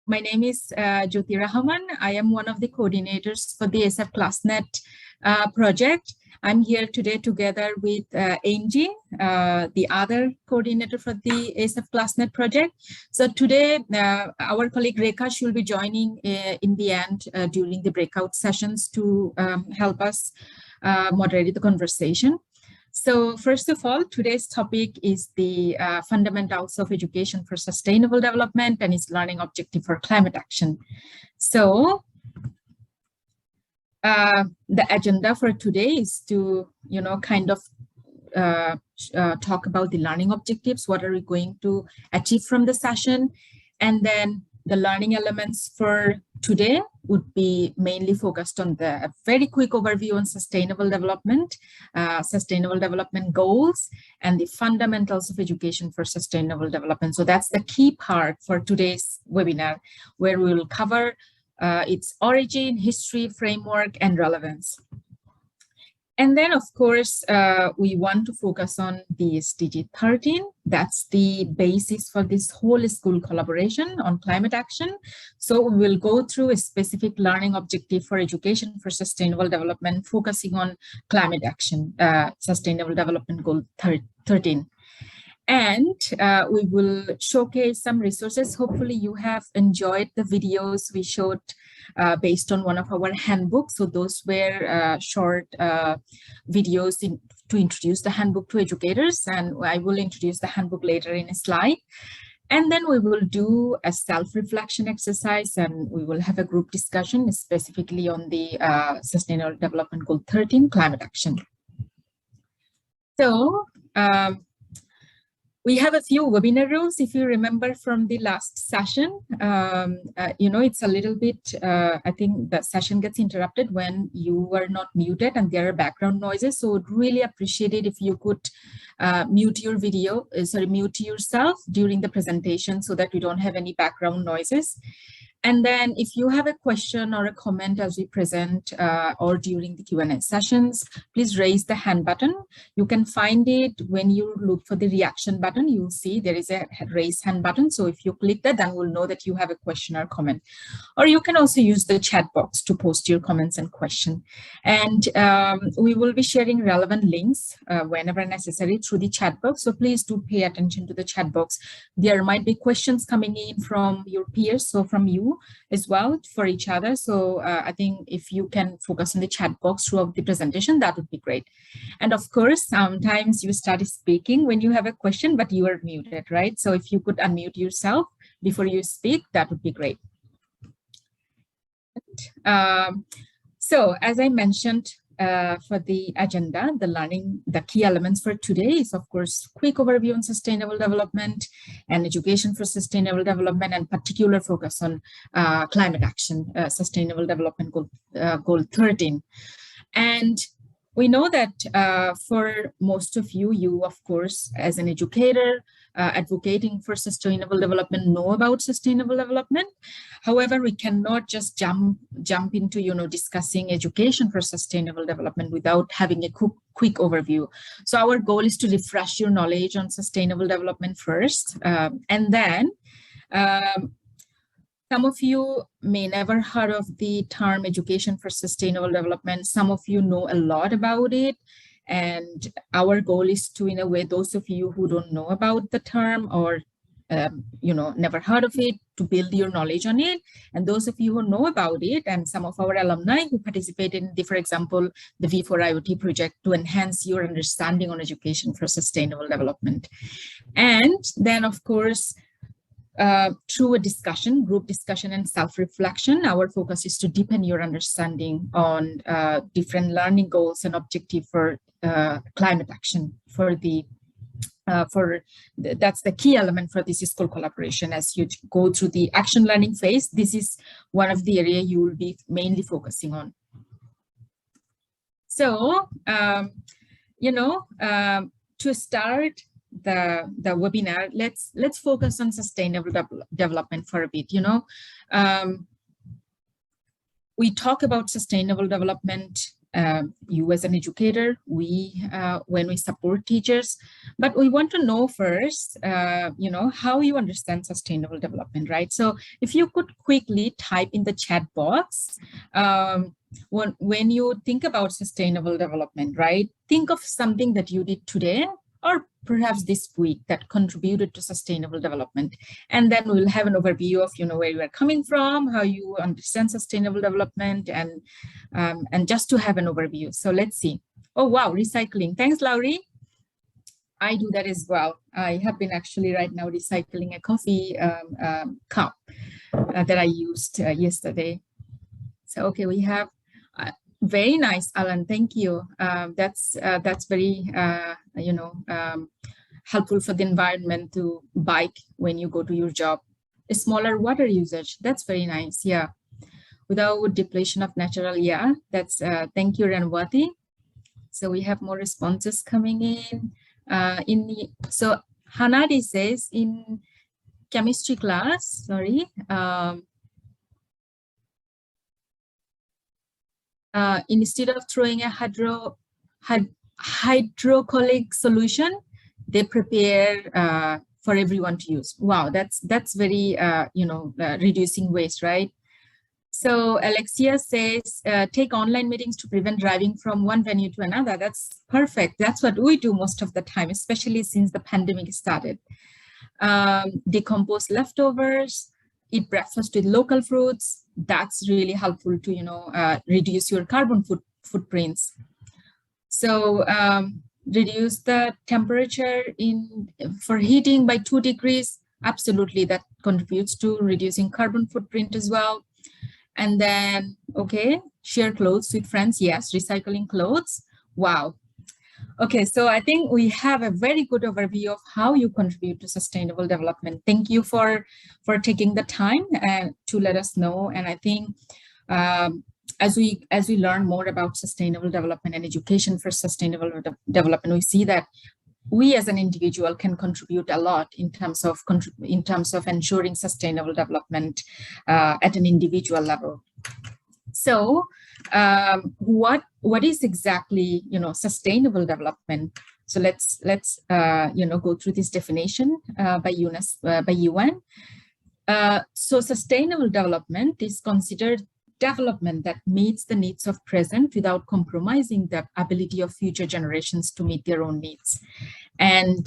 My name is Jyoti Rahman. I am one of the coordinators for the ASF ClassNet project. I'm here today together with Angie, the other coordinator for the ASF ClassNet project. So today, our colleague Rekha will be joining in the end during the breakout sessions to help us moderate the conversation. So first of all, today's topic is the fundamentals of education for sustainable development and its learning objective for climate action. So the agenda for today is to, kind of talk about the learning objectives. What are we going to achieve from the session? And then the learning elements for today would be mainly focused on a very quick overview on sustainable development goals, and the fundamentals of education for sustainable development. So that's the key part for today's webinar, where we will cover its origin, history, framework, and relevance. And then, of course, we want to focus on the SDG 13. That's the basis for this whole school collaboration on climate action. So we will go through a specific learning objective for education for sustainable development, focusing on climate action, Sustainable Development Goal 13. And we will showcase some resources. Hopefully you have enjoyed the videos we showed based on one of our handbooks. So those were short videos to introduce the handbook to educators, and I will introduce the handbook later in a slide. And then we will do a self-reflection exercise, and we will have a group discussion specifically on the Sustainable Development Goal 13, climate action. So we have a few webinar rules. If you remember from the last session, it's a little bit, I think the session gets interrupted when you are not muted and there are background noises. So I'd really appreciate it if you could mute yourself during the presentation so that we don't have any background noises. And then if you have a question or a comment as we present or during the Q&A sessions, please raise the hand button. You can find it when you look for the reaction button. You'll see there is a raise hand button. So if you click that, then we'll know that you have a question or comment. Or you can also use the chat box to post your comments and question. And we will be sharing relevant links whenever necessary through the chat box. So please do pay attention to the chat box. There might be questions coming in from your peers, so from you as well for each other. So I think if you can focus on the chat box throughout the presentation, that would be great. And of course, sometimes you start speaking when you have a question, but you are muted, right? So if you could unmute yourself before you speak, that would be great. So as I mentioned, for the agenda, the key elements for today is, of course, quick overview on sustainable development and education for sustainable development, and particular focus on climate action, Sustainable Development Goal 13. And we know that for most of you, of course, as an educator, advocating for sustainable development, know about sustainable development. However, we cannot just jump into discussing education for sustainable development without having a quick overview. So our goal is to refresh your knowledge on sustainable development first, and then some of you may never heard of the term education for sustainable development. Some of you know a lot about it. And our goal is to, in a way, those of you who don't know about the term or, never heard of it, to build your knowledge on it. And those of you who know about it, and some of our alumni who participated in for example, the V4IoT project, to enhance your understanding on education for sustainable development. And then, of course, through a discussion, group discussion and self-reflection, our focus is to deepen your understanding on different learning goals and objective for climate action. That's the key element for this school collaboration. As you go through the action learning phase, this is one of the areas you will be mainly focusing on. So, to start the webinar, let's focus on sustainable development for a bit. We talk about sustainable development you as an educator, when we support teachers, but we want to know first, how you understand sustainable development, right? So if you could quickly type in the chat box, when you think about sustainable development, right? Think of something that you did today or perhaps this week that contributed to sustainable development. And then we'll have an overview of, where you are coming from, how you understand sustainable development, and just to have an overview. So let's see. Oh, wow, recycling. Thanks, Laurie. I do that as well. I have been actually right now recycling a coffee cup that I used yesterday. So, okay, we have very nice, Alan. Thank you. That's very, helpful for the environment to bike when you go to your job. A smaller water usage. That's very nice. Yeah. Without depletion of natural. Yeah. That's thank you, Ranwati. So we have more responses coming in. So Hanadi says in chemistry class. Sorry. Instead of throwing a hydrocolloid solution, they prepare for everyone to use. Wow, that's very reducing waste, right? So Alexia says, take online meetings to prevent driving from one venue to another. That's perfect. That's what we do most of the time, especially since the pandemic started. Decompose leftovers, eat breakfast with local fruits. That's really helpful to, reduce your carbon footprints. So reduce the temperature for heating by 2 degrees. Absolutely, that contributes to reducing carbon footprint as well. And then, okay, share clothes with friends. Yes, recycling clothes. Wow. Okay, so I think we have a very good overview of how you contribute to sustainable development. Thank you for taking the time to let us know. And I think as we learn more about sustainable development and education for sustainable development, we see that we as an individual can contribute a lot in terms of ensuring sustainable development at an individual level. So what is exactly sustainable development? So let's go through this definition by UN. So sustainable development is considered development that meets the needs of present without compromising the ability of future generations to meet their own needs. And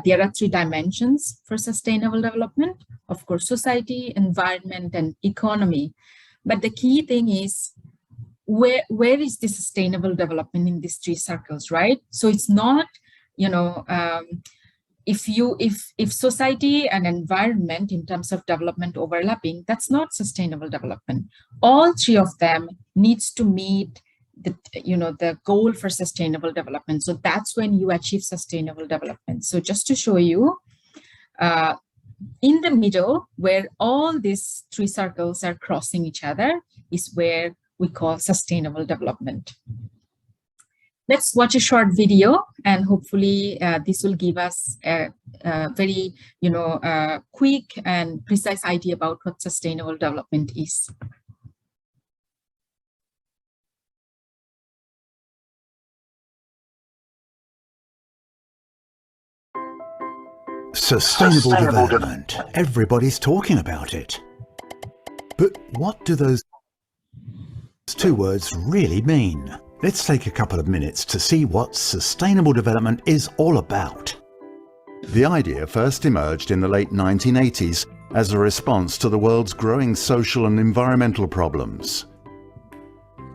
there are 3 dimensions for sustainable development: of course, society, environment, and economy. But the key thing is, where is the sustainable development in these 3 circles, right? So it's not, if society and environment in terms of development overlapping, that's not sustainable development. All 3 of them needs to meet the goal for sustainable development. So that's when you achieve sustainable development. So just to show you, in the middle, where all these 3 circles are crossing each other, is where we call sustainable development. Let's watch a short video, and hopefully this will give us a very, quick and precise idea about what sustainable development is. Sustainable development. Everybody's talking about it. But what do those 2 words really mean? Let's take a couple of minutes to see what sustainable development is all about. The idea first emerged in the late 1980s as a response to the world's growing social and environmental problems.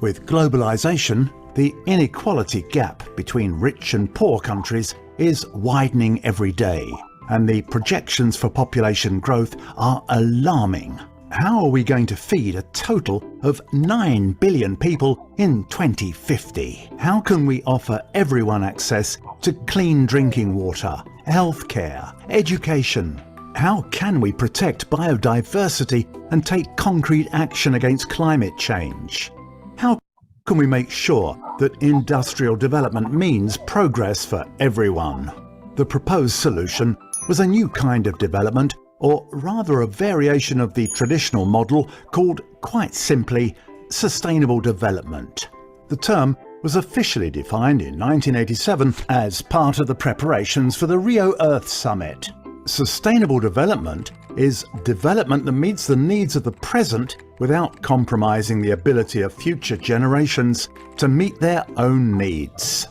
With globalization, the inequality gap between rich and poor countries is widening every day, and the projections for population growth are alarming. How are we going to feed a total of 9 billion people in 2050? How can we offer everyone access to clean drinking water, healthcare, education? How can we protect biodiversity and take concrete action against climate change? How can we make sure that industrial development means progress for everyone? The proposed solution was a new kind of development, or rather a variation of the traditional model called, quite simply, sustainable development. The term was officially defined in 1987 as part of the preparations for the Rio Earth Summit. Sustainable development is development that meets the needs of the present without compromising the ability of future generations to meet their own needs.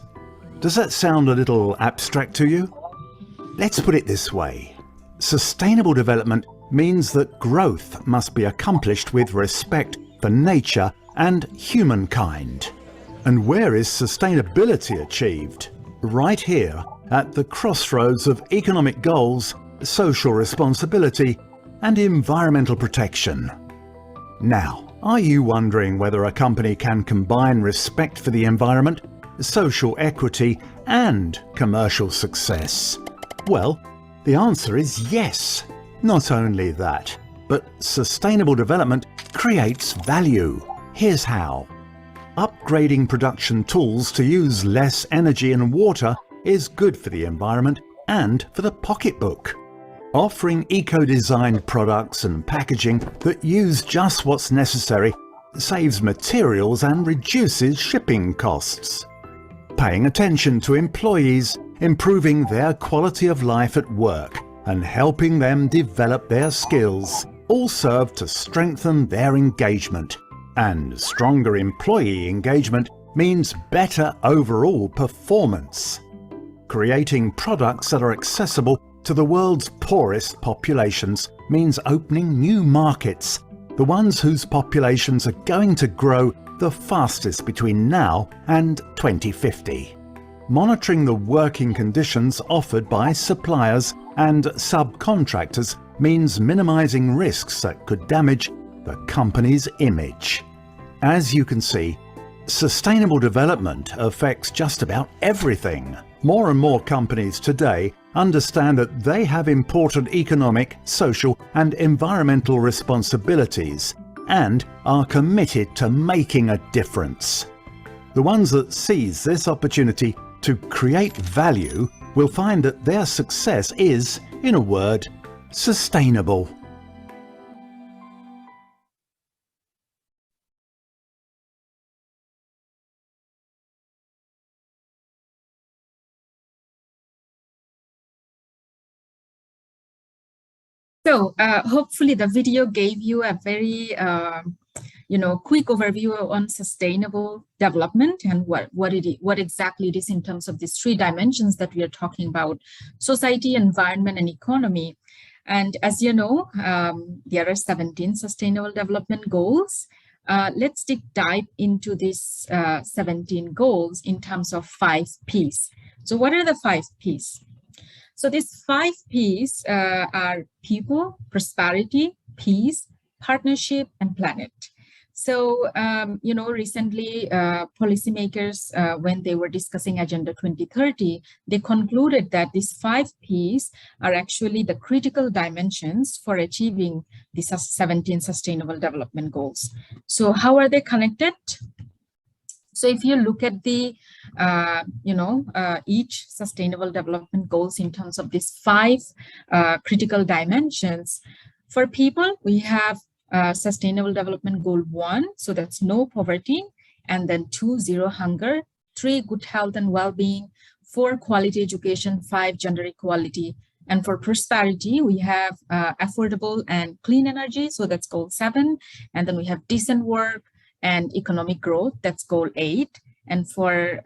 Does that sound a little abstract to you? Let's put it this way. Sustainable development means that growth must be accomplished with respect for nature and humankind. And where is sustainability achieved? Right here at the crossroads of economic goals, social responsibility, and environmental protection. Now, are you wondering whether a company can combine respect for the environment, social equity, and commercial success? Well, the answer is yes. Not only that, but sustainable development creates value. Here's how. Upgrading production tools to use less energy and water is good for the environment and for the pocketbook. Offering eco-designed products and packaging that use just what's necessary saves materials and reduces shipping costs. Paying attention to employees, improving their quality of life at work, and helping them develop their skills all serve to strengthen their engagement. And stronger employee engagement means better overall performance. Creating products that are accessible to the world's poorest populations means opening new markets, the ones whose populations are going to grow the fastest between now and 2050. Monitoring the working conditions offered by suppliers and subcontractors means minimizing risks that could damage the company's image. As you can see, sustainable development affects just about everything. More and more companies today understand that they have important economic, social, and environmental responsibilities and are committed to making a difference. The ones that seize this opportunity to create value will find that their success is, in a word, sustainable. So hopefully the video gave you a very quick overview on sustainable development and what exactly it is in terms of these three dimensions that we are talking about: society, environment, and economy. And as you know, there are 17 sustainable development goals. Let's dive into these 17 goals in terms of 5 Ps. So what are the 5 Ps? So these 5 Ps are people, prosperity, peace, partnership, and planet. So, recently policymakers, when they were discussing Agenda 2030, they concluded that these 5 Ps are actually the critical dimensions for achieving the 17 Sustainable Development Goals. So how are they connected? So if you look at the, each sustainable development goals in terms of these 5 critical dimensions, for people, we have Sustainable Development Goal 1, so that's no poverty, and then 2, zero hunger, 3, good health and well-being, 4, quality education, 5, gender equality, and for prosperity, we have affordable and clean energy, so that's Goal 7, and then we have decent work and economic growth, that's Goal 8. And for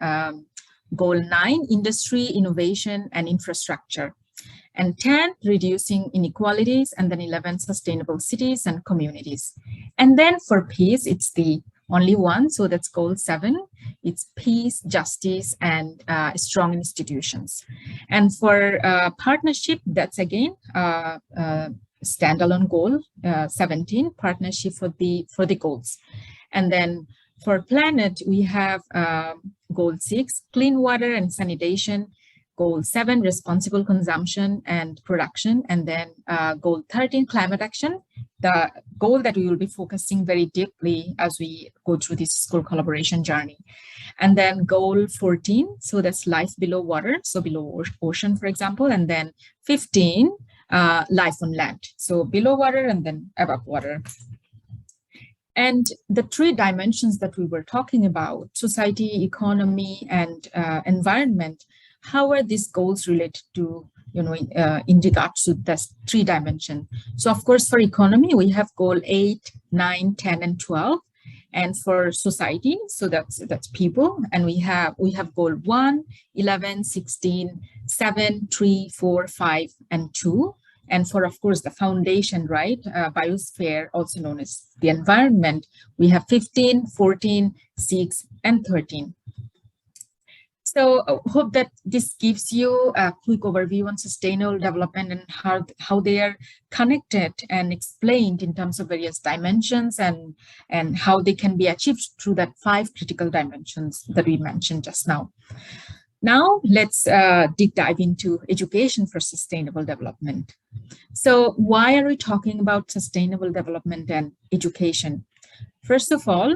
Goal 9, industry, innovation, and infrastructure. And 10, reducing inequalities, and then 11, sustainable cities and communities. And then for peace, it's the only one, so that's Goal 7. It's peace, justice, and strong institutions. And for partnership, that's again standalone goal 17, partnership for the goals. And then for planet, we have Goal 6, clean water and sanitation, Goal 7, responsible consumption and production, and then Goal 13, climate action, the goal that we will be focusing very deeply as we go through this school collaboration journey. And then Goal 14, so that's life below water, so below ocean, for example, and then 15, life on land, so below water and then above water. And the three dimensions that we were talking about, society, economy, and environment, how are these goals related to, in regards to this three dimension? So of course, for economy, we have goal 8, 9, 10, and 12. And for society, so that's people, and we have goal 1, 11, 16, 7, 3, 4, 5, and 2. And for, of course, the foundation, right, biosphere, also known as the environment, we have 15, 14, 6, and 13. So I hope that this gives you a quick overview on sustainable development and how they are connected and explained in terms of various dimensions, and how they can be achieved through that 5 critical dimensions that we mentioned just now. Now, let's dive into education for sustainable development. So why are we talking about sustainable development and education? First of all,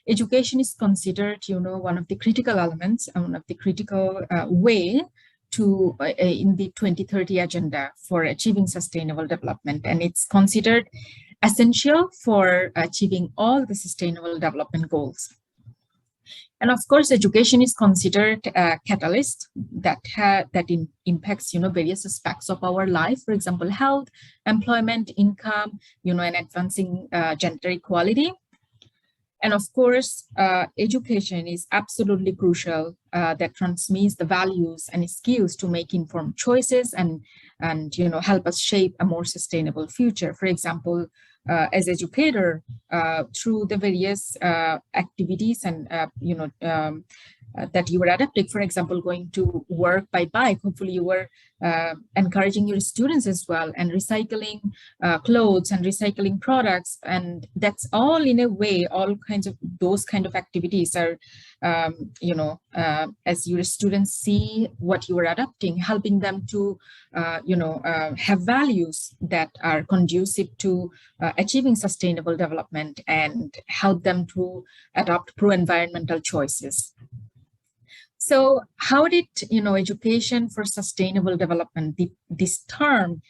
education is considered, one of the critical elements, one of the critical way to in the 2030 agenda for achieving sustainable development. And it's considered essential for achieving all the sustainable development goals. And of course, education is considered a catalyst that impacts, various aspects of our life. For example, health, employment, income, and advancing gender equality. And of course, education is absolutely crucial that transmits the values and skills to make informed choices and help us shape a more sustainable future. For example, as educator, through the various activities and that you were adapting, for example, going to work by bike, hopefully you were encouraging your students as well, and recycling clothes and recycling products. And that's all, in a way, all kinds of those kind of activities are, as your students see what you are adapting, helping them to, have values that are conducive to achieving sustainable development and help them to adopt pro-environmental choices. So how did, education for sustainable development, this term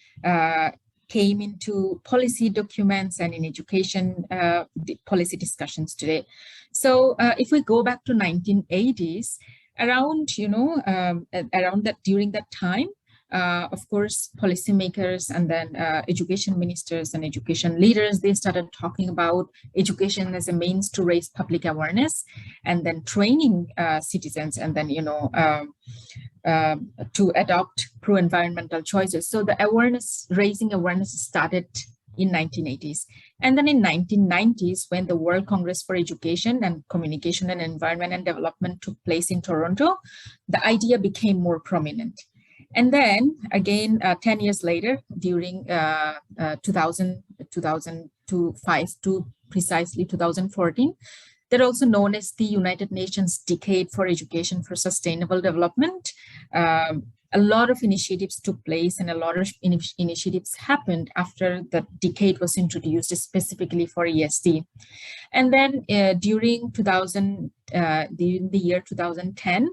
came into policy documents and in education policy discussions today? So if we go back to 1980s, around, during that time, of course, policymakers and then education ministers and education leaders, they started talking about education as a means to raise public awareness and then training citizens and then, to adopt pro-environmental choices. So the raising awareness started in 1980s. And then in 1990s, when the World Congress for Education and Communication and Environment and Development took place in Toronto, the idea became more prominent. And then again, 10 years later, during 2005 to precisely 2014, they're also known as the United Nations Decade for Education for Sustainable Development. A lot of initiatives took place and a lot of initiatives happened after the decade was introduced specifically for ESD. And then during the year 2010,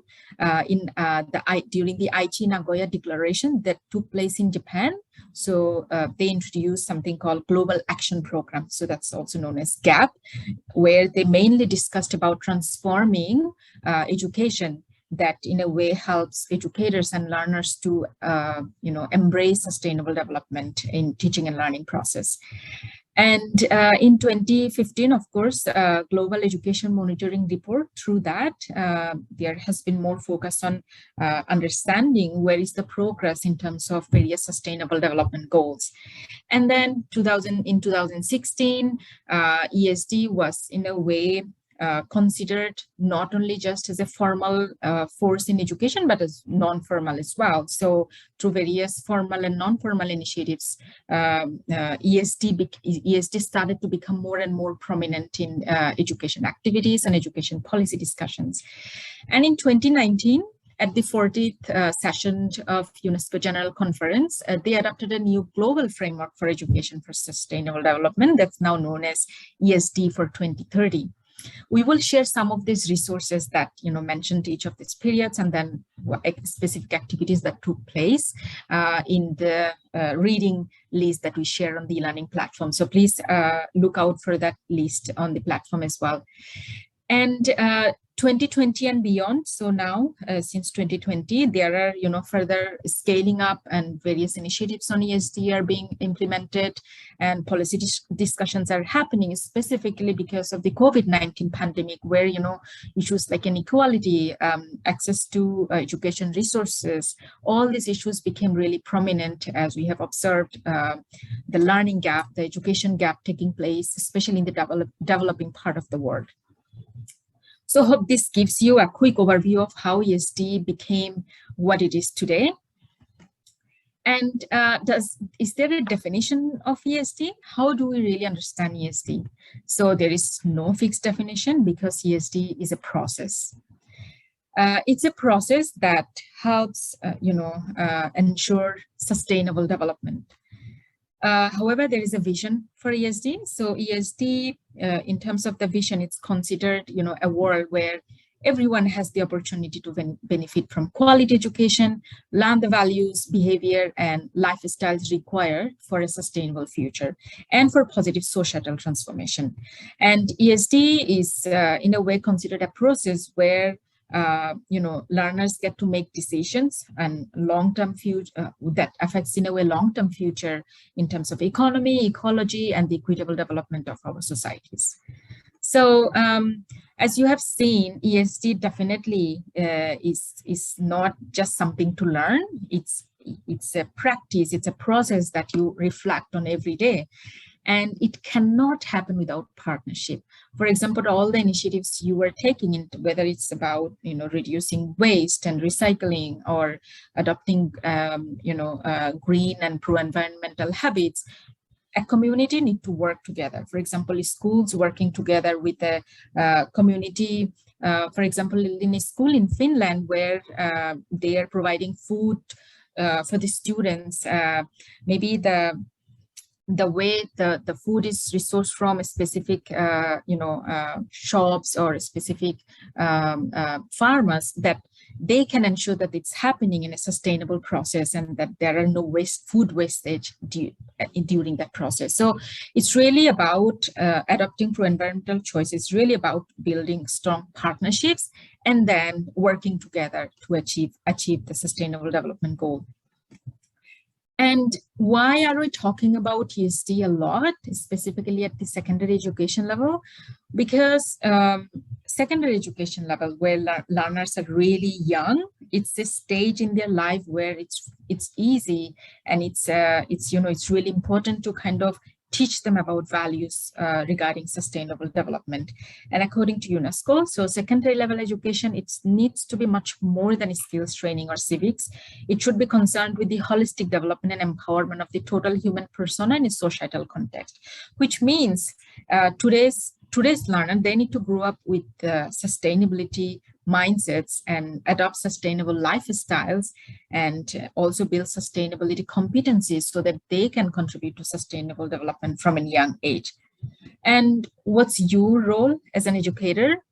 during the Aichi Nagoya Declaration that took place in Japan, so they introduced something called Global Action Program. So that's also known as GAP, where they mainly discussed about transforming education that in a way helps educators and learners to, embrace sustainable development in teaching and learning process. And in 2015, of course, Global Education Monitoring Report, through that, there has been more focus on understanding where is the progress in terms of various sustainable development goals. And then in 2016, ESD was in a way considered not only just as a formal force in education, but as non-formal as well. So through various formal and non-formal initiatives, ESD started to become more and more prominent in education activities and education policy discussions. And in 2019, at the 40th session of UNESCO General Conference, they adopted a new global framework for education for sustainable development that's now known as ESD for 2030. We will share some of these resources that mentioned each of these periods, and then specific activities that took place in the reading list that we share on the e-learning platform. So please look out for that list on the platform as well. And 2020 and beyond. So now, since 2020, there are further scaling up, and various initiatives on ESD are being implemented, and policy discussions are happening, specifically because of the COVID-19 pandemic, where issues like inequality, access to education resources, all these issues became really prominent, as we have observed the learning gap, the education gap taking place, especially in the developing part of the world. So I hope this gives you a quick overview of how ESD became what it is today. And is there a definition of ESD? How do we really understand ESD? So there is no fixed definition, because ESD is a process. It's a process that helps, ensure sustainable development. However, there is a vision for ESD. So ESD, in terms of the vision, it's considered, a world where everyone has the opportunity to benefit from quality education, learn the values, behavior, and lifestyles required for a sustainable future and for positive societal transformation. And ESD is, in a way, considered a process where learners get to make decisions and long-term future that affects, in a way, long-term future in terms of economy, ecology, and the equitable development of our societies. So as you have seen, ESD definitely is not just something to learn. It's a practice, it's a process that you reflect on every day. And it cannot happen without partnership. For example, all the initiatives you were taking, whether it's about reducing waste and recycling, or adopting green and pro-environmental habits, a community need to work together. For example, schools working together with the community. For example, in a school in Finland where they are providing food for the students, maybe the way the food is resourced from a specific shops or specific farmers, that they can ensure that it's happening in a sustainable process, and that there are no food wastage during that process. So it's really about adopting pro-environmental choices. It's really about building strong partnerships and then working together to achieve the sustainable development goal. And why are we talking about ESD a lot, specifically at the secondary education level? Because secondary education level, where learners are really young, it's a stage in their life where it's easy, and it's really important to kind of teach them about values regarding sustainable development. And according to UNESCO, so secondary level education, it needs to be much more than skills training or civics. It should be concerned with the holistic development and empowerment of the total human persona in a societal context, which means today's learner, they need to grow up with sustainability mindsets and adopt sustainable lifestyles, and also build sustainability competencies so that they can contribute to sustainable development from a young age. And what's your role as an educator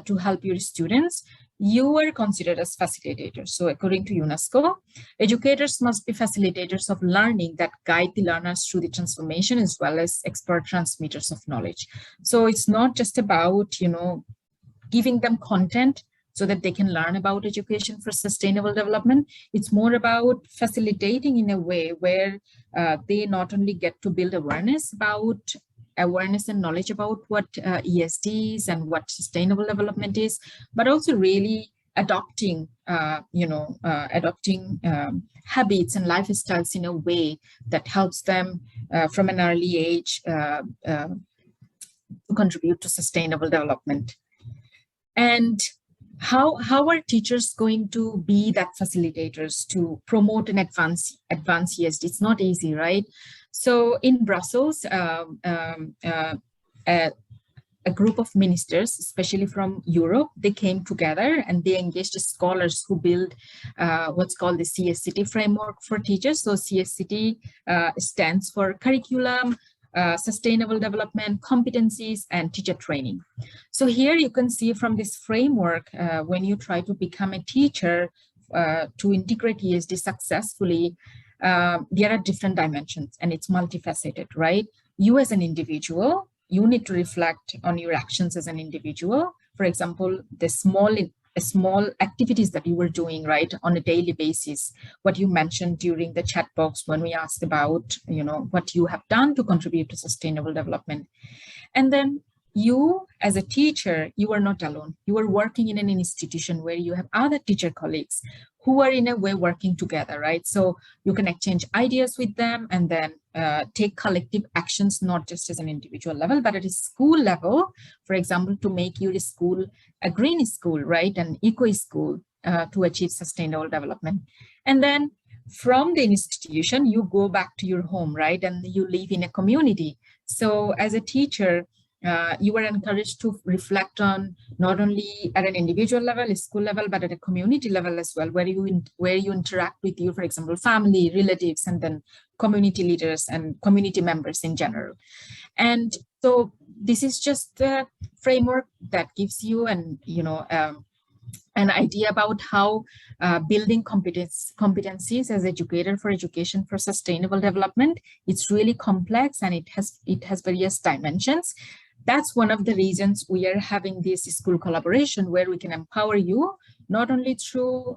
to help your students? You are considered as facilitators. So according to UNESCO, educators must be facilitators of learning that guide the learners through the transformation, as well as expert transmitters of knowledge. So it's not just about, giving them content so that they can learn about education for sustainable development. It's more about facilitating in a way where they not only get to build awareness and knowledge about what ESD is and what sustainable development is, but also really adopting habits and lifestyles in a way that helps them from an early age to contribute to sustainable development. And how are teachers going to be that facilitators to promote and advance ESD? It's not easy, right? So in Brussels, a group of ministers, especially from Europe, they came together and they engaged scholars who build what's called the CSCT framework for teachers. So CSCT stands for curriculum, sustainable development, competencies, and teacher training. So here you can see from this framework, when you try to become a teacher to integrate ESD successfully, there are different dimensions and it's multifaceted, right? You as an individual, you need to reflect on your actions as an individual. For example, the small activities that you were doing, right, on a daily basis, what you mentioned during the chat box when we asked about, what you have done to contribute to sustainable development. And then you as a teacher, you are not alone. You are working in an institution where you have other teacher colleagues who are in a way working together, right? So you can exchange ideas with them and then take collective actions, not just as an individual level, but at a school level, for example, to make your school a green school, right? An eco school to achieve sustainable development. And then from the institution, you go back to your home, right? And you live in a community. So as a teacher, you are encouraged to reflect on not only at an individual level, a school level, but at a community level as well, where you interact with your, for example, family, relatives, and then community leaders and community members in general. And so this is just the framework that gives you an idea about how building competencies as educator for education for sustainable development. It's really complex and it has various dimensions. That's one of the reasons we are having this school collaboration, where we can empower you not only through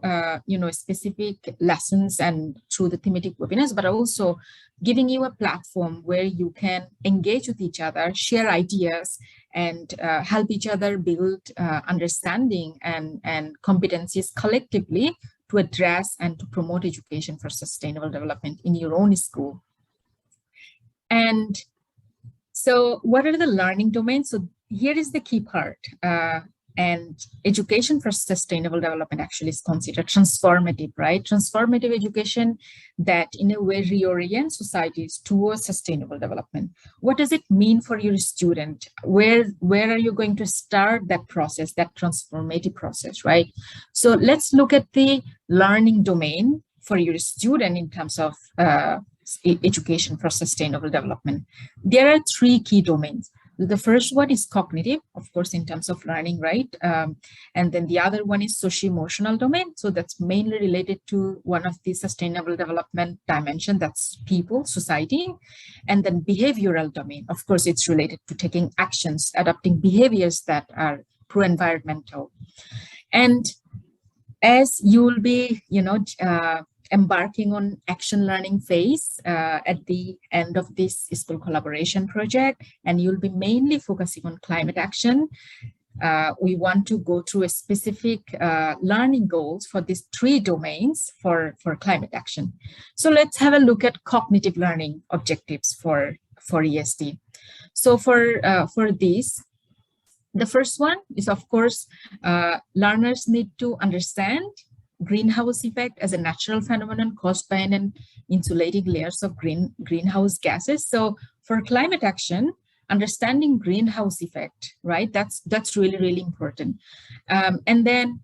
specific lessons and through the thematic webinars, but also giving you a platform where you can engage with each other, share ideas, and help each other build understanding and competencies collectively to address and to promote education for sustainable development in your own school. And so what are the learning domains? So here is the key part. And education for sustainable development actually is considered transformative, right? Transformative education that in a way reorients societies towards sustainable development. What does it mean for your student? Where are you going to start that process, that transformative process, right? So let's look at the learning domain for your student in terms of education for sustainable development. There are three key domains. The first one is cognitive, of course, in terms of learning, right? And then the other one is socio-emotional domain. So that's mainly related to one of the sustainable development dimension, that's people, society. And then behavioral domain, of course, it's related to taking actions, adopting behaviors that are pro-environmental. And as you will be, embarking on action learning phase at the end of this school collaboration project, and you'll be mainly focusing on climate action. We want to go through a specific learning goals for these three domains for climate action. So let's have a look at cognitive learning objectives for ESD. So for this, the first one is, of course, learners need to understand greenhouse effect as a natural phenomenon caused by an insulating layers of greenhouse gases. So for climate action, understanding greenhouse effect, right? That's really, really important. And then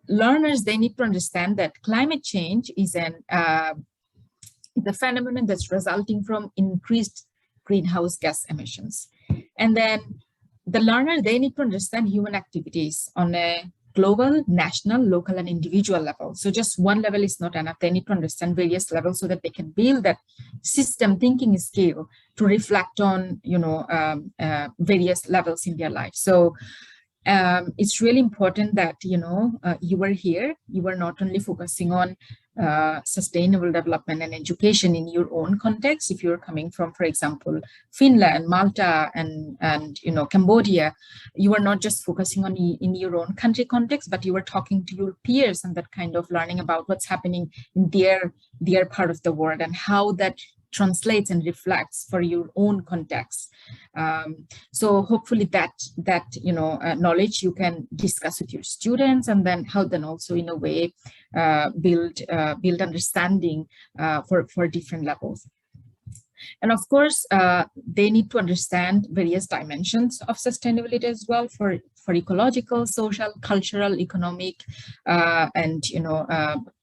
learners, they need to understand that climate change is the phenomenon that's resulting from increased greenhouse gas emissions. And then the learner, they need to understand human activities on a global, national, local, and individual level. So just one level is not enough. They need to understand various levels so that they can build that system thinking skill to reflect on, various levels in their life. So it's really important that, you are here. You are not only focusing on sustainable development and education in your own context. If you're coming from, for example, Finland, Malta, and Cambodia, you are not just focusing on in your own country context, but you are talking to your peers and that kind of learning about what's happening in their part of the world and how that translates and reflects for your own context. So hopefully that knowledge you can discuss with your students, and then help them also in a way build understanding for different levels. And of course, they need to understand various dimensions of sustainability as well for ecological, social, cultural, economic, and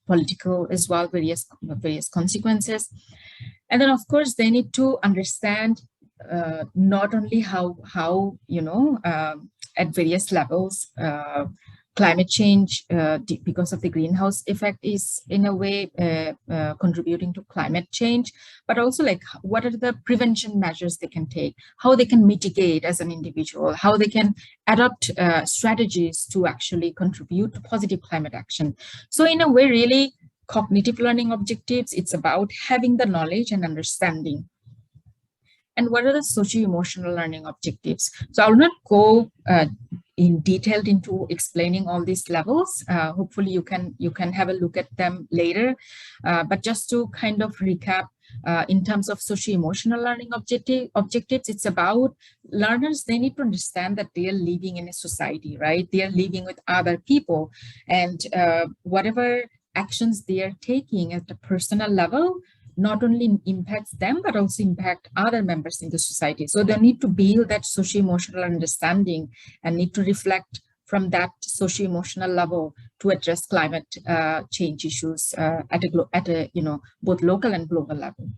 political as well, various consequences. And then, of course, they need to understand not only how at various levels climate change because of the greenhouse effect is in a way contributing to climate change, but also like what are the prevention measures they can take, how they can mitigate as an individual, how they can adopt strategies to actually contribute to positive climate action. So in a way, really, cognitive learning objectives, it's about having the knowledge and understanding. And what are the socio-emotional learning objectives? So I'll not go in detail into explaining all these levels. Hopefully you can have a look at them later. But just to kind of recap, in terms of socio-emotional learning objectives, it's about learners, they need to understand that they are living in a society, right? They are living with other people, and whatever actions they are taking at the personal level not only impacts them, but also impact other members in the society. So they need to build that socio-emotional understanding and need to reflect from that socio-emotional level to address climate change issues at a both local and global level.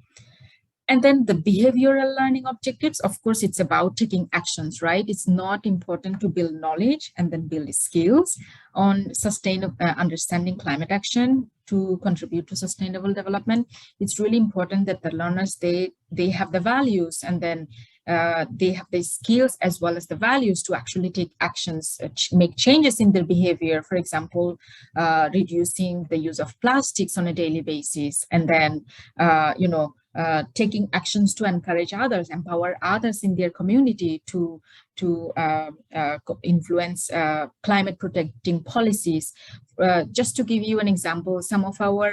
And then the behavioral learning objectives, of course, it's about taking actions, right? It's not important to build knowledge and then build skills on sustainable understanding climate action to contribute to sustainable development. It's really important that the learners, they have the values, and then they have the skills as well as the values to actually take actions, make changes in their behavior. For example, reducing the use of plastics on a daily basis, and then, taking actions to encourage others, empower others in their community to influence climate protecting policies. Just to give you an example, some of our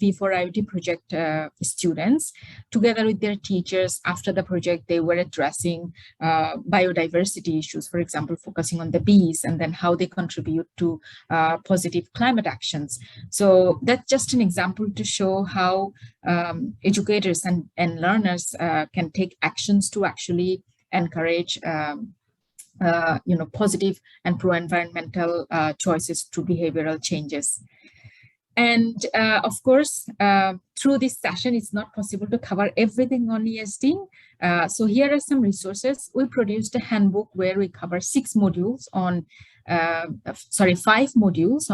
V4IoT project students, together with their teachers, after the project, they were addressing biodiversity issues, for example, focusing on the bees and then how they contribute to positive climate actions. So that's just an example to show how educators and learners can take actions to actually encourage positive and pro-environmental choices to behavioral changes. And of course, through this session, it's not possible to cover everything on ESD. So here are some resources. We produced a handbook where we cover 5 modules on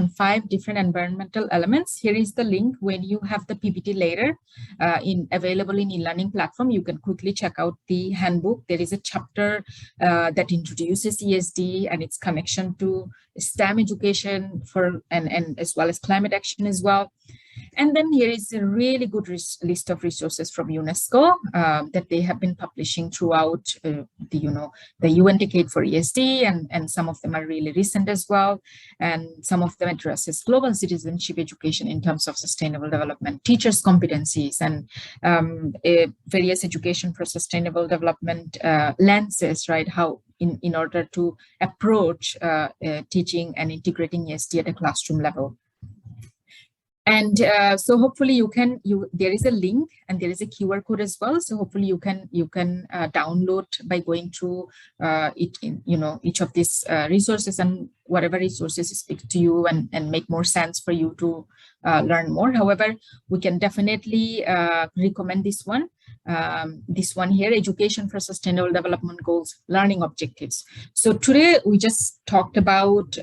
5 different environmental elements. Here is the link. When you have the PPT later available in e-learning platform, you can quickly check out the handbook. There is a chapter that introduces ESD and its connection to STEM education and as well as climate action as well. And then here is a really good list of resources from UNESCO that they have been publishing throughout the UN Decade for ESD, and some of them are really recent as well. And some of them addresses global citizenship education in terms of sustainable development, teachers' competencies, and various education for sustainable development lenses, right? How in order to approach teaching and integrating ESD at a classroom level. And so hopefully there is a link and there is a QR code as well. So hopefully you can download by going through each of these resources, and whatever resources speak to you and make more sense for you to learn more. However, we can definitely recommend this one. This one here, Education for Sustainable Development Goals, Learning Objectives. So today we just talked about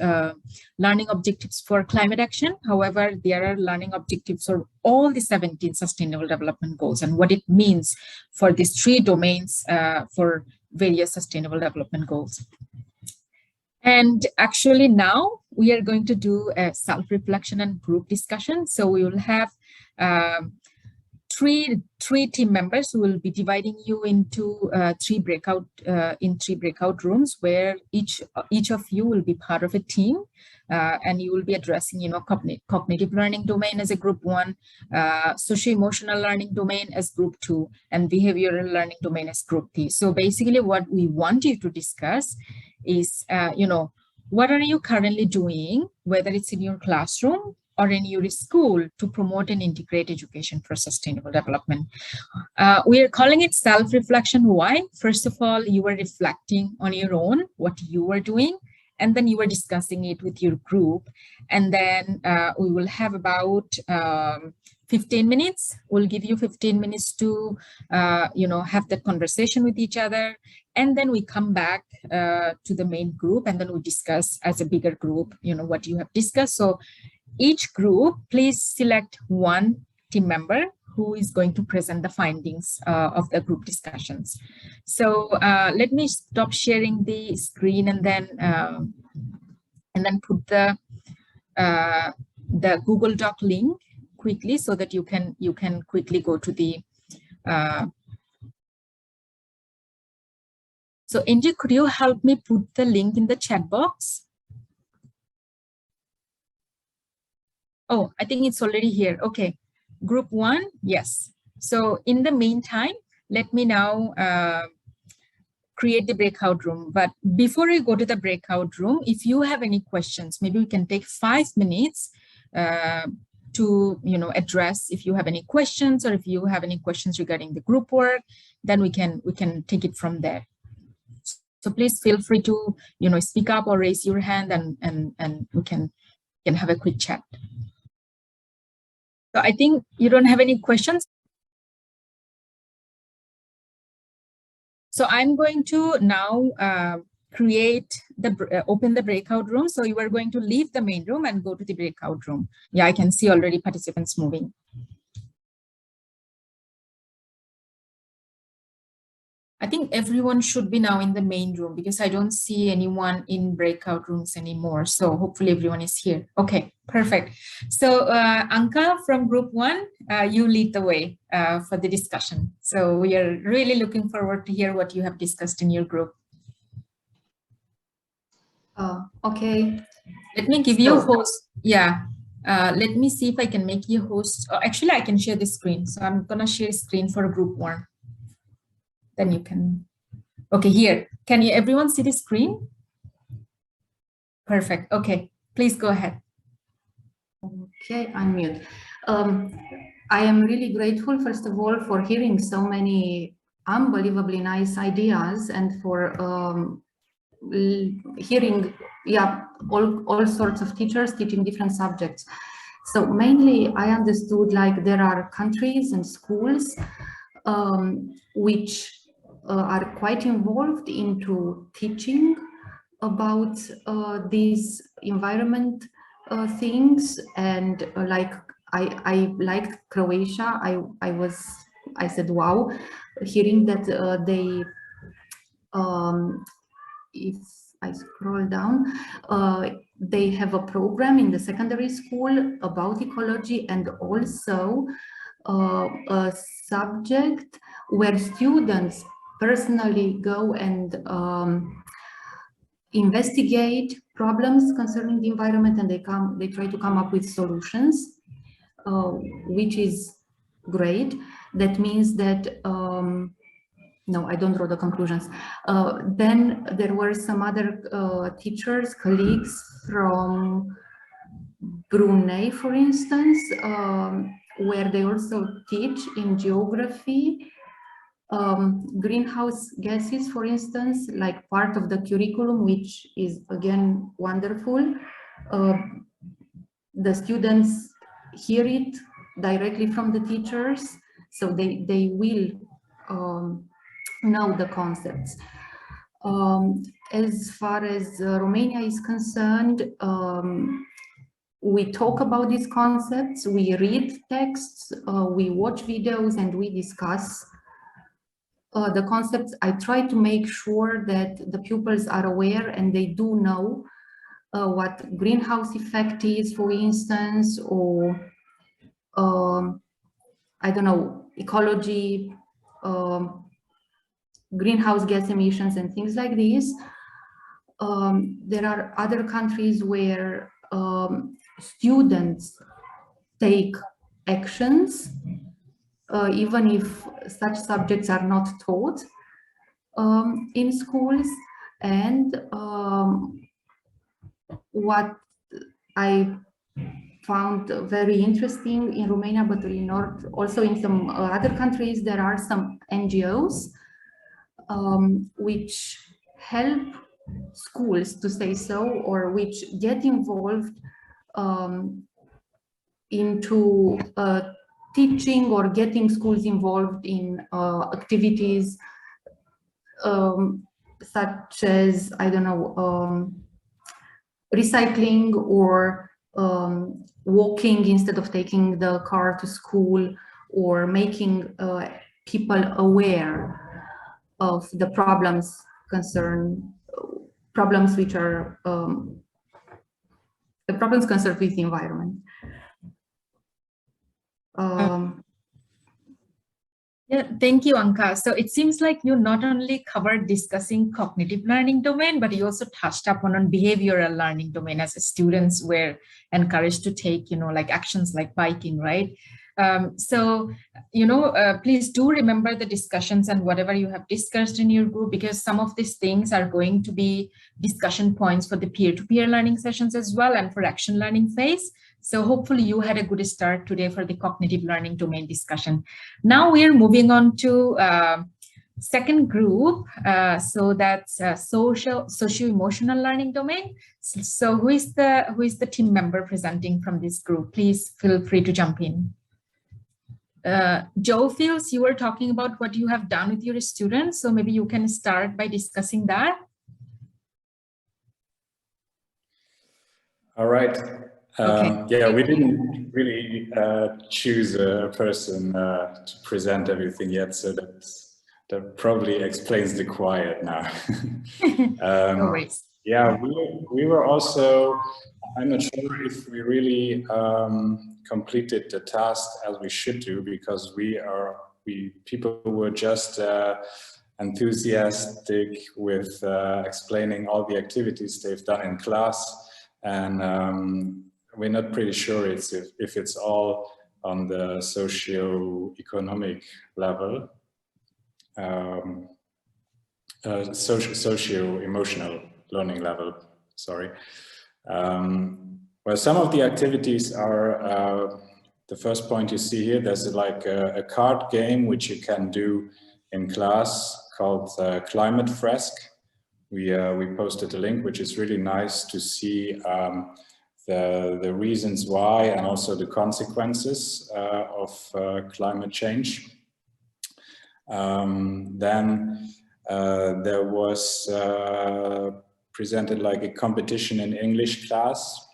learning objectives for climate action. However, there are learning objectives for all the 17 Sustainable Development Goals and what it means for these 3 domains for various Sustainable Development Goals. And actually now we are going to do a self-reflection and group discussion. So we will have three team members who will be dividing you into 3 breakout rooms, where each of you will be part of a team, and you will be addressing cognitive learning domain as a group 1, socio-emotional learning domain as group 2, and behavioral learning domain as group 3. So basically what we want you to discuss is what are you currently doing, whether it's in your classroom or in your school, to promote and integrate education for sustainable development. We are calling it self-reflection. Why? First of all, you are reflecting on your own, what you are doing, and then you were discussing it with your group. And then we will have about 15 minutes. We'll give you 15 minutes to, have that conversation with each other. And then we come back to the main group, and then we discuss as a bigger group, what you have discussed. So each group, please select one team member who is going to present the findings of the group discussions. So let me stop sharing the screen and then put the Google Doc link quickly so that you can quickly go to the. So Angie, could you help me put the link in the chat box? Oh, I think it's already here. Okay. Group 1, yes. So in the meantime, let me now create the breakout room. But before I go to the breakout room, if you have any questions, maybe we can take 5 minutes to address if you have any questions, or if you have any questions regarding the group work, then we can take it from there. So please feel free to speak up or raise your hand, and we can have a quick chat. So I think you don't have any questions. So I'm going to now open the breakout room. So you are going to leave the main room and go to the breakout room. Yeah, I can see already participants moving. I think everyone should be now in the main room, because I don't see anyone in breakout rooms anymore. So hopefully everyone is here. Okay, perfect. So Anka from group 1, you lead the way for the discussion. So we are really looking forward to hear what you have discussed in your group. Okay. Let me give you host. Yeah. Let me see if I can make you host. Actually, I can share the screen. So I'm going to share screen for group 1. Then you can, okay, here. Can you everyone see the screen? Perfect. Okay, please go ahead. Okay, unmute. I am really grateful, first of all, for hearing so many unbelievably nice ideas, and for hearing, all sorts of teachers teaching different subjects. So mainly I understood, like, there are countries and schools which are quite involved into teaching about these environment things, and like I liked Croatia. I said wow, hearing that they if I scroll down, they have a program in the secondary school about ecology, and also a subject where students personally go and investigate problems concerning the environment, and they try to come up with solutions, which is great. That means that no, I don't draw the conclusions. Then there were some other teachers, colleagues from Brunei, for instance, where they also teach in geography greenhouse gases, for instance, like part of the curriculum, which is again wonderful. The students hear it directly from the teachers, so they will know the concepts. As far as Romania is concerned, we talk about these concepts, we read texts, we watch videos, and we discuss the concepts. I try to make sure that the pupils are aware and they do know what greenhouse effect is, for instance, or I don't know, ecology, greenhouse gas emissions, and things like this. There are other countries where students take actions, even if such subjects are not taught in schools. And what I found very interesting in Romania, but also in some other countries, there are some NGOs which help schools, to say so, or which get involved into teaching or getting schools involved in activities such as, I don't know, recycling or walking instead of taking the car to school, or making people aware of the problems which are the problems concerned with the environment. Yeah, thank you, Anka. So it seems like you not only covered discussing cognitive learning domain, but you also touched upon on behavioral learning domain as students were encouraged to take, like actions like biking, right? So, please do remember the discussions and whatever you have discussed in your group, because some of these things are going to be discussion points for the peer-to-peer learning sessions as well, and for action learning phase. So hopefully you had a good start today for the cognitive learning domain discussion. Now we are moving on to second group. So that's socio-emotional learning domain. So who is the team member presenting from this group? Please feel free to jump in. Joe feels you were talking about what you have done with your students. So maybe you can start by discussing that. All right. Okay. Yeah, we didn't really choose a person to present everything yet, so that probably explains the quiet now. No worries. Yeah, we were also, I'm not sure if we really completed the task as we should do, because people were just enthusiastic with explaining all the activities they've done in class. And we're not pretty sure if it's all on the socio-economic level, socio-emotional learning level, sorry. Well, some of the activities are, the first point you see here, there's like a card game which you can do in class called Climate Fresque. We posted a link, which is really nice to see the reasons why and also the consequences of climate change. Then there was presented like a competition in English class,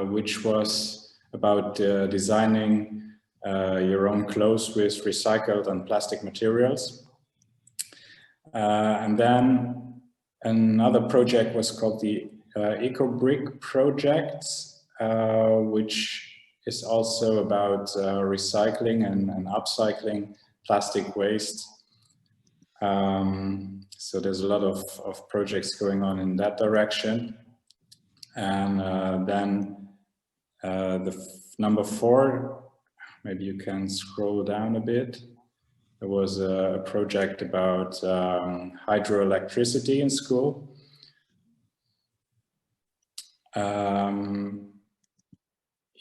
which was about designing your own clothes with recycled and plastic materials. And then another project was called the Eco Brick project, which is also about recycling and upcycling plastic waste. So there's a lot of projects going on in that direction. And then number 4, maybe you can scroll down a bit. There was a project about hydroelectricity in school.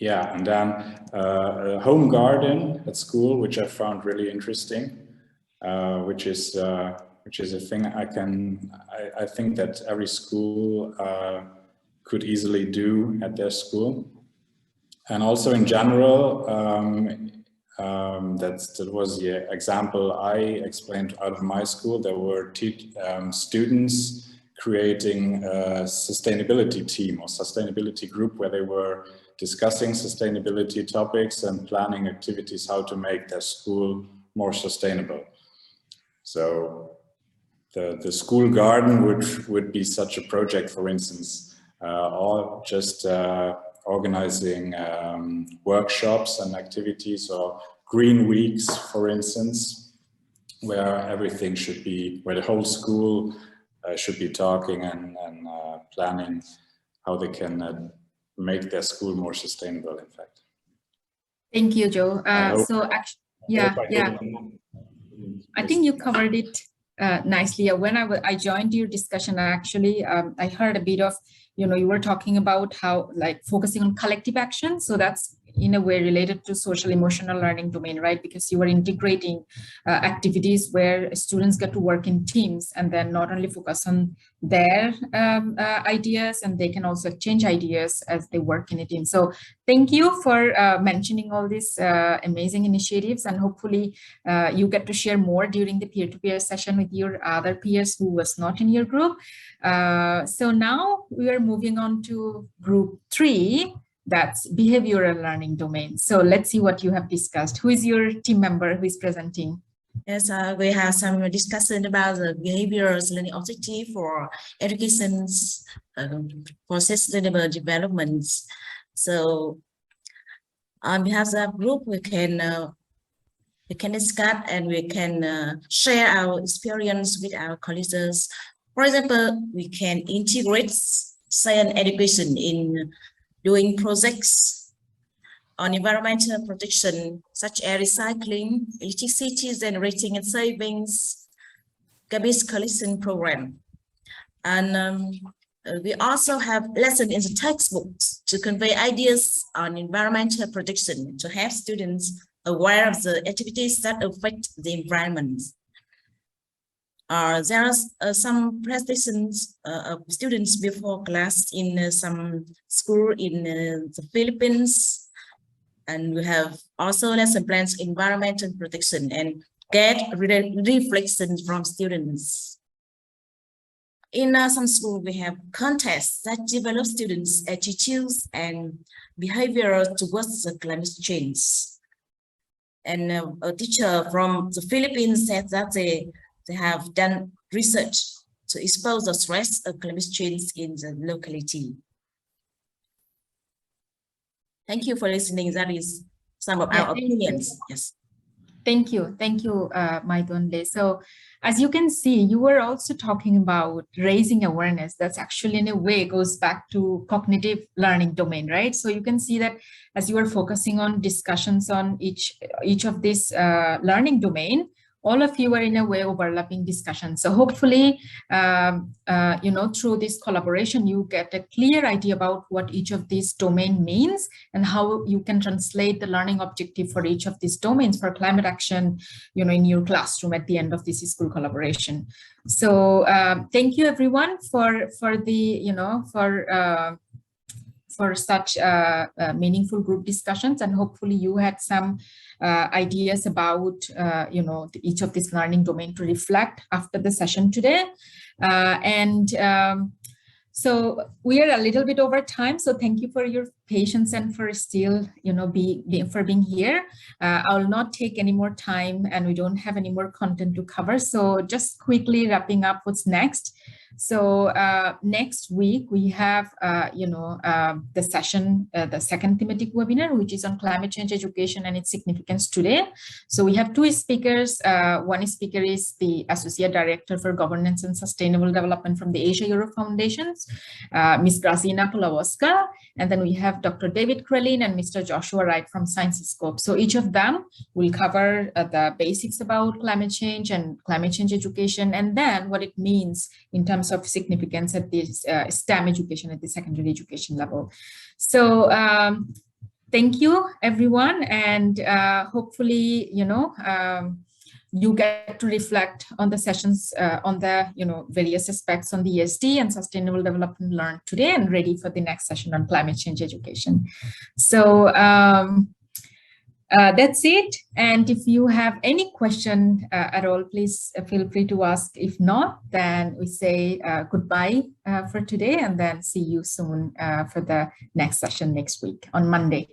Yeah, and then a home garden at school, which I found really interesting, which is a thing I think that every school could easily do at their school. And also in general, that was the example I explained out of my school. There were students creating a sustainability team or sustainability group where they were discussing sustainability topics and planning activities how to make their school more sustainable. So the school garden would be such a project, for instance, or just organizing workshops and activities, or green weeks, for instance, where everything should be, where the whole school should be talking and planning how they can make their school more sustainable, in fact. Thank you, Joe. So actually, yeah. I think you covered it nicely. When I joined your discussion, actually, I heard a bit of, you were talking about how like focusing on collective action. So that's, in a way related to social emotional learning domain, right? Because you are integrating activities where students get to work in teams and then not only focus on their ideas, and they can also exchange ideas as they work in a team. So thank you for mentioning all these amazing initiatives, and hopefully you get to share more during the peer-to-peer session with your other peers who was not in your group. So now we are moving on to group 3, that's behavioral learning domain. So let's see what you have discussed. Who is your team member who is presenting? Yes, we have some discussion about the behavioral learning objective for education's for sustainable development. So on behalf of the group, we can discuss and we can share our experience with our colleagues. For example, we can integrate science education in doing projects on environmental protection, such as recycling, electricity generating and savings, garbage collection program. And we also have lessons in the textbooks to convey ideas on environmental protection, to have students aware of the activities that affect the environment. There are some presentations of students before class in some school in the Philippines. And we have also lesson plans, environmental protection, and get reflections from students. In some schools, we have contests that develop students' attitudes and behavior towards the climate change. And a teacher from the Philippines said that they have done research to expose the stress of climate change in the locality. Thank you for listening. That is some of our opinions. Yes. Thank you, Maidonde. So as you can see, you were also talking about raising awareness. That's actually in a way goes back to cognitive learning domain, right? So you can see that as you are focusing on discussions on each of this learning domain, all of you are in a way overlapping discussions. So hopefully, through this collaboration, you get a clear idea about what each of these domain means and how you can translate the learning objective for each of these domains for climate action, in your classroom at the end of this school collaboration. So thank you everyone for such meaningful group discussions, and hopefully you had some ideas about each of this learning domain to reflect after the session today. So we are a little bit over time, so thank you for your patience and for still for being here. I will not take any more time, and we don't have any more content to cover, so just quickly wrapping up what's next. So next week we have the session, the second thematic webinar, which is on climate change education and its significance today. So we have 2 speakers. One speaker is the Associate Director for Governance and Sustainable Development from the Asia Europe Foundations, Ms. Grazina Pulawoska, and then we have Dr. David Krelin and Mr. Joshua Wright from Science Scope. So each of them will cover the basics about climate change and climate change education, and then what it means in terms of significance at this STEM education at the secondary education level. So thank you everyone, and hopefully you get to reflect on the sessions on the various aspects on the ESD and sustainable development learned today, and ready for the next session on climate change education. So that's it. And if you have any question at all, please feel free to ask. If not, then we say goodbye for today, and then see you soon for the next session next week on Monday.